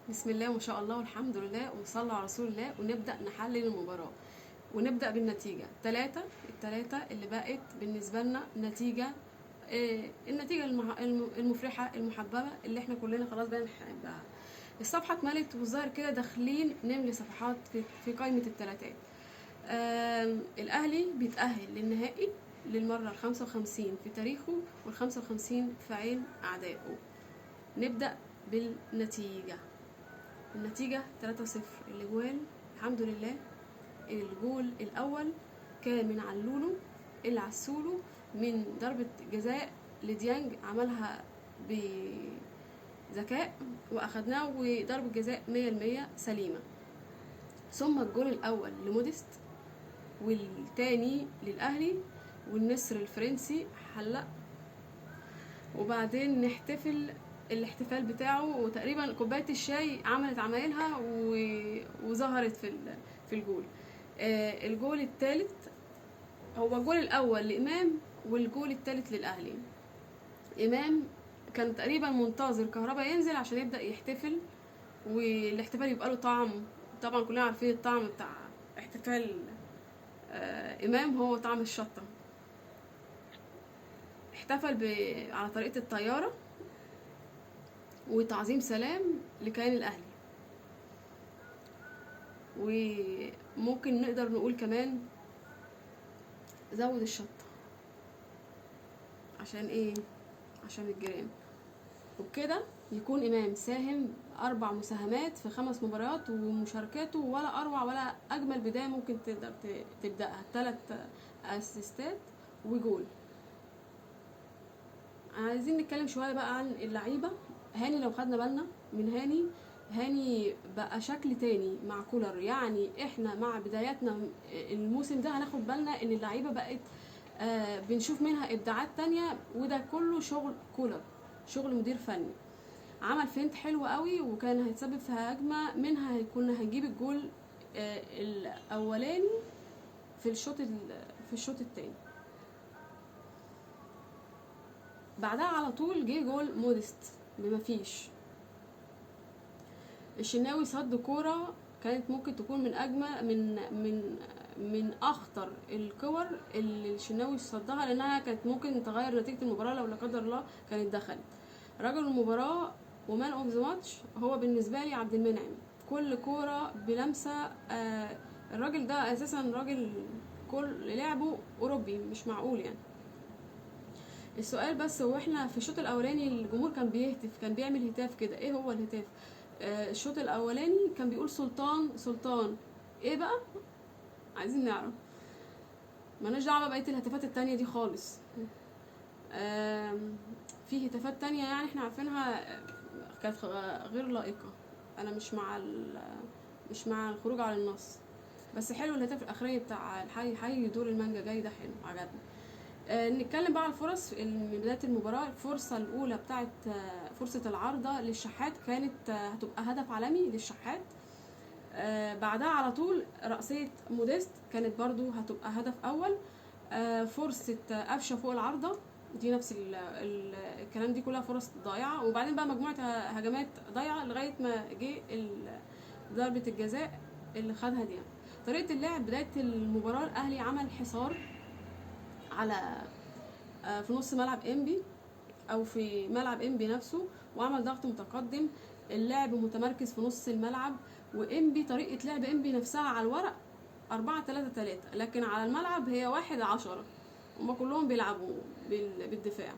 بسم الله وما شاء الله والحمد لله وصلى على رسول الله، ونبدأ نحلل المباراة. ونبدأ بالنتيجة التلاتة اللي بقت بالنسبة لنا نتيجة. النتيجة المفرحة المحببة اللي احنا كلنا خلاص بقينا نحبها. الصفحة اتملت والظاهر كده داخلين نملي صفحات في قائمة التلاتات. الأهلي بيتأهل للنهائي للمرة ال55 في تاريخه وال55 في عين أعدائه. نبدأ بالنتيجة. النتيجة 3-0. الأجوال الحمد لله. الجول الأول كان من علولو العسولو من ضربة جزاء لديانج، عملها بذكاء وأخدناه، وضربة جزاء 100% سليمة. ثم الجول الأول لموديست، والتاني للأهلي، والنسر الفرنسي حلق. وبعدين نحتفل الاحتفال بتاعه، وتقريبا كوبايه الشاي عملت عمايلها وظهرت في الجول. الجول الثالث هو الجول الاول لامام، والجول الثالث للاهلي. امام كان تقريبا منتظر كهربا ينزل عشان يبدا يحتفل، والاحتفال يبقى له طعم. طبعا كلنا عارفين الطعم بتاع احتفال امام هو طعم الشطه. احتفل على طريقه الطياره وتعظيم سلام لكيان الاهلي. وممكن نقدر نقول كمان زود الشطه. عشان ايه؟ عشان الجيران. وبكده يكون امام ساهم 4 مساهمات في 5 مباريات، ومشاركاته ولا اروع ولا اجمل بدايه ممكن تقدر تبداها. 3 اسيستات وجول. عايزين نتكلم شويه بقى عن اللعيبه. هاني، لو خدنا بالنا من هاني بقى شكل تاني مع كولر. يعني احنا مع بداياتنا الموسم ده هناخد بالنا ان اللعيبه بقت بنشوف منها ابداعات تانية، وده كله شغل كولر، شغل مدير فني. عمل فينت حلو قوي، وكان هيتسبب في هجمه منها كنا هنجيب الجول الاولاني في الشوط التاني. بعدها على طول جه جول موديست بمفيش. الشناوي صد كوره كانت ممكن تكون من اجمل من اخطر الكور اللي الشناوي صدها، لانها كانت ممكن تغير نتيجه المباراه لو لا قدر الله كانت دخلت. رجل المباراه ومان اوف ذا ماتش هو بالنسبه لي عبد المنعم. كل كوره بلمسه. الراجل ده اساسا راجل كل لعبه اوروبي، مش معقول يعني. السؤال بس هو احنا في الشوط الاولاني الجمهور كان بيهتف، كان بيعمل هتاف كده. ايه هو الهتاف؟ الشوط الاولاني كان بيقول سلطان سلطان. ايه بقى؟ عايزين نعرف. مالناش دعوه بقيه الهتافات التانية دي خالص. في هتافات تانية يعني احنا عارفينها كانت غير لائقه. انا مش مع الخروج على النص، بس حلو الهتاف الاخراني بتاع الحي حي دور المانجا جاي، ده حلو عجبني. نتكلم بقى على الفرص من بدايه المباراه. الفرصه الاولى بتاعت فرصه العارضه للشحات كانت هتبقى هدف عالمي للشحات. بعدها على طول رأسية موديست كانت برضو هتبقى هدف اول. فرصه قفشه فوق العارضه دي نفس الكلام، دي كلها فرص ضايعه. وبعدين بقى مجموعه هجمات ضايعه لغايه ما جه ضربه الجزاء اللي خدها دي. طريقه اللعب بدايه المباراه، الاهلي عمل حصار على في نص ملعب انبي او في ملعب انبي نفسه، وعمل ضغط متقدم. اللعب متمركز في نص الملعب، وانبي طريقه لعب انبي نفسها على الورق 4-3-3، لكن على الملعب هي 1-10. هما كلهم بيلعبوا بالدفاع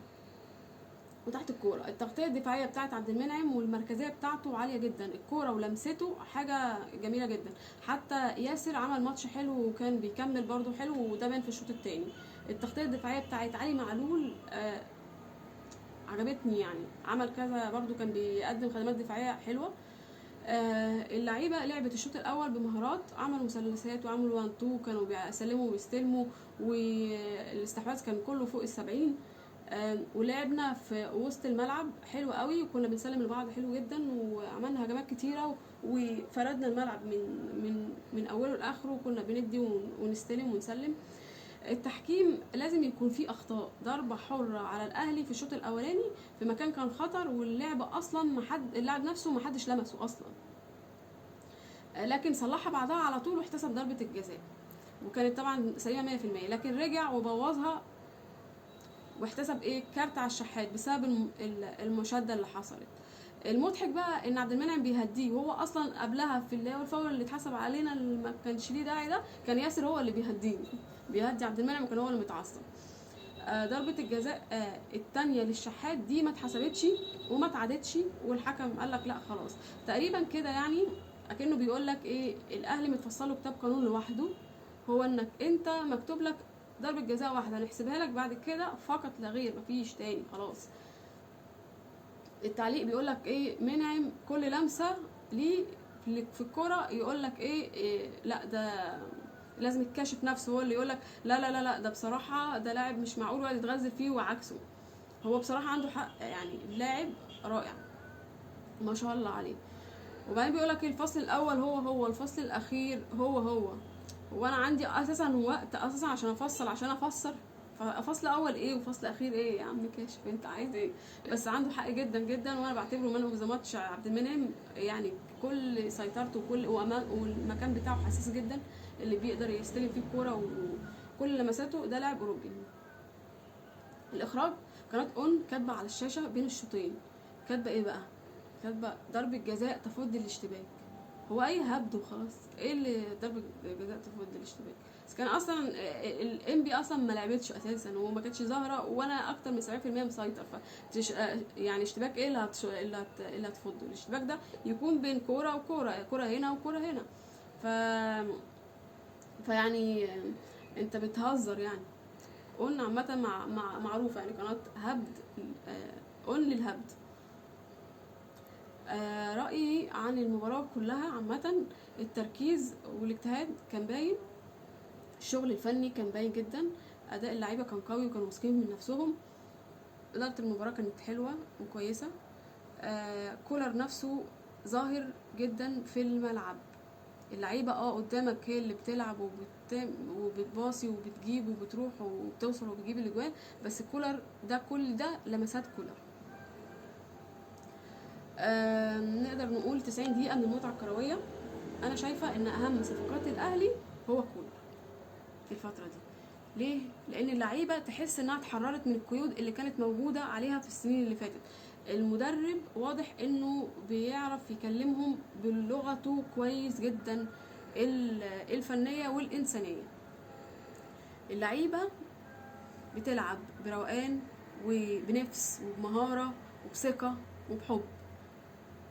وتحت الكوره. التغطيه الدفاعيه بتاعت عبد المنعم والمركزيه بتاعته عاليه جدا. الكوره ولمسته حاجه جميله جدا. حتى ياسر عمل ماتش حلو وكان بيكمل برضو حلو، وده بان في الشوط الثاني. التغطيه الدفاعيه بتاعت علي معلول عجبتني، يعني عمل كذا برضو، كان بيقدم خدمات دفاعيه حلوه. اللعيبه لعبت الشوط الاول بمهارات، عملوا مثلثات وعملوا 1-2، كانوا بيسلموا ويستلموا، والاستحواذ كان كله فوق ال70. ولعبنا في وسط الملعب حلو قوي، وكنا بنسلم لبعض حلو جدا، وعملنا هجمات كتيره، وفردنا الملعب من اوله لاخره، وكنا بندي ونستلم ونسلم. التحكيم لازم يكون فيه اخطاء، ضربه حره على الاهلي في الشوط الاولاني في مكان كان خطر، واللعب اصلا اللاعب نفسه محدش لمسه اصلا، لكن صلحها بعدها على طول واحتسب ضربه الجزاء، وكانت طبعا سليمه 100%، لكن رجع وبوظها واحتسب كارت على الشحات بسبب المشاده اللي حصلت. المضحك بقى ان عبد المنعم بيهديه، وهو اصلا قبلها في اللي هو الفاول اللي اتحسب علينا اللي ما كانش ليه داعي ده، كان ياسر هو اللي بيهدي عبد المنعم، وكان هو اللي متعصب. ضربه الجزاء الثانيه للشحات دي ما اتحسبتش وما اتعادتش، والحكم قال لك لا خلاص تقريبا كده، يعني اكنه بيقول لك الاهلي متفصله كتاب قانون لوحده، هو انك انت مكتوب لك ضربه جزاء واحده هنحسبها لك بعد كده فقط لا غير، مفيش تاني خلاص. التعليق بيقول لك منعم كل لمسه ليه في الكوره يقول لك لا ده لازم يتكشف نفسه، هو اللي يقول لك لا لا لا لا ده بصراحه ده لاعب مش معقول وقاعد يتغزل فيه وعكسه. هو بصراحه عنده حق، يعني اللاعب رائع ما شاء الله عليه. وبعدين بيقول لك الفصل الاول هو الفصل الاخير هو وانا عندي اساسا وقت اساسا عشان افسر فصل اول وفصل اخير يا عم كاشف انت عايز بس عنده حق جدا جدا، وانا بعتبره مان اوف ذا ماتش عبد المنعم، يعني كل سيطرته وكل والمكان بتاعه حساس جدا، اللي بيقدر يستلم فيه الكوره وكل لمساته، ده لاعب اوروبي. الاخراج قناه اون كاتبه على الشاشه بين الشوطين، كاتبه بقى؟ كاتبه ضربه جزاء تفض الاشتباك. هو هبد وخلاص، اللي ضربه جزاء تفض الاشتباك؟ بس كان اصلا الانبي اصلا ما لعبتش اساسا وما كانتش ظاهره، وانا اكتر من 70% مسيطر، يعني اشتباك اللي هتفضه؟ الاشتباك ده يكون بين كوره وكوره، كوره هنا وكوره هنا، ف فيعني انت بتهزر يعني. قلنا عامه معروفه يعني قناه هبد، قول للهبد. رأيي عن المباراة كلها عامة، التركيز والاجتهاد كان باين، الشغل الفني كان باين جدا، أداء اللعيبة كان قوي وكانوا واثقين من نفسهم، إدارة المباراة كانت حلوة وكويسة، كولر نفسه ظاهر جدا في الملعب، اللعيبة قدامك هي اللي بتلعب وبتباصي وبتجيب وبتروح وبتوصل وبتجيب الاجوان، بس كولر ده كل ده لمسات كولر. نقدر نقول 90 دقيقة من المتعة الكروية. أنا شايفة إن أهم صفقات الأهلي هو كولر في الفترة دي. ليه؟ لأن اللعيبة تحس إنها اتحررت من القيود اللي كانت موجودة عليها في السنين اللي فاتت. المدرب واضح إنه بيعرف يكلمهم بلغته كويس جدا الفنية والإنسانية. اللعيبة بتلعب بروقان وبنفس وبمهارة وبثقة وبحب.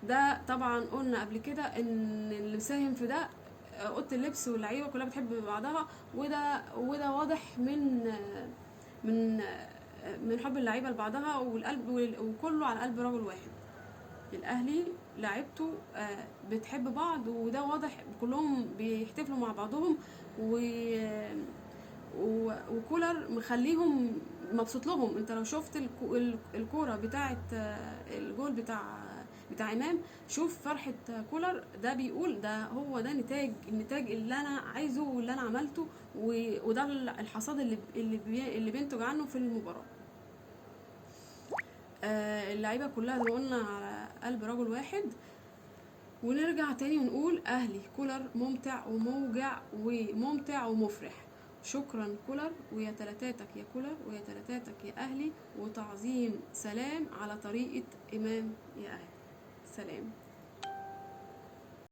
ده طبعا قلنا قبل كده ان اللي مساهم في ده اوضه اللبس واللعيبه كلها بتحب بعضها، وده واضح من حب اللعيبه لبعضها والقلب، وكله على قلب رجل واحد. الاهلي لعيبته بتحب بعض، وده واضح، كلهم بيحتفلوا مع بعضهم، وكولر مخليهم مبسوط لهم. انت لو شفت الكوره بتاعه الجول بتاع امام، شوف فرحه كولر، ده بيقول ده هو ده النتاج اللي انا عايزه واللي انا عملته، وده الحصاد اللي بينتج عنه في المباراه. اللعيبه كلها زي ما قلنا على قلب رجل واحد. ونرجع تاني ونقول اهلي كولر ممتع وموجع وممتع ومفرح. شكرا كولر، ويا تلاتاتك يا كولر، ويا تلاتاتك يا اهلي، وتعظيم سلام على طريقه امام يا اهلي. سلام.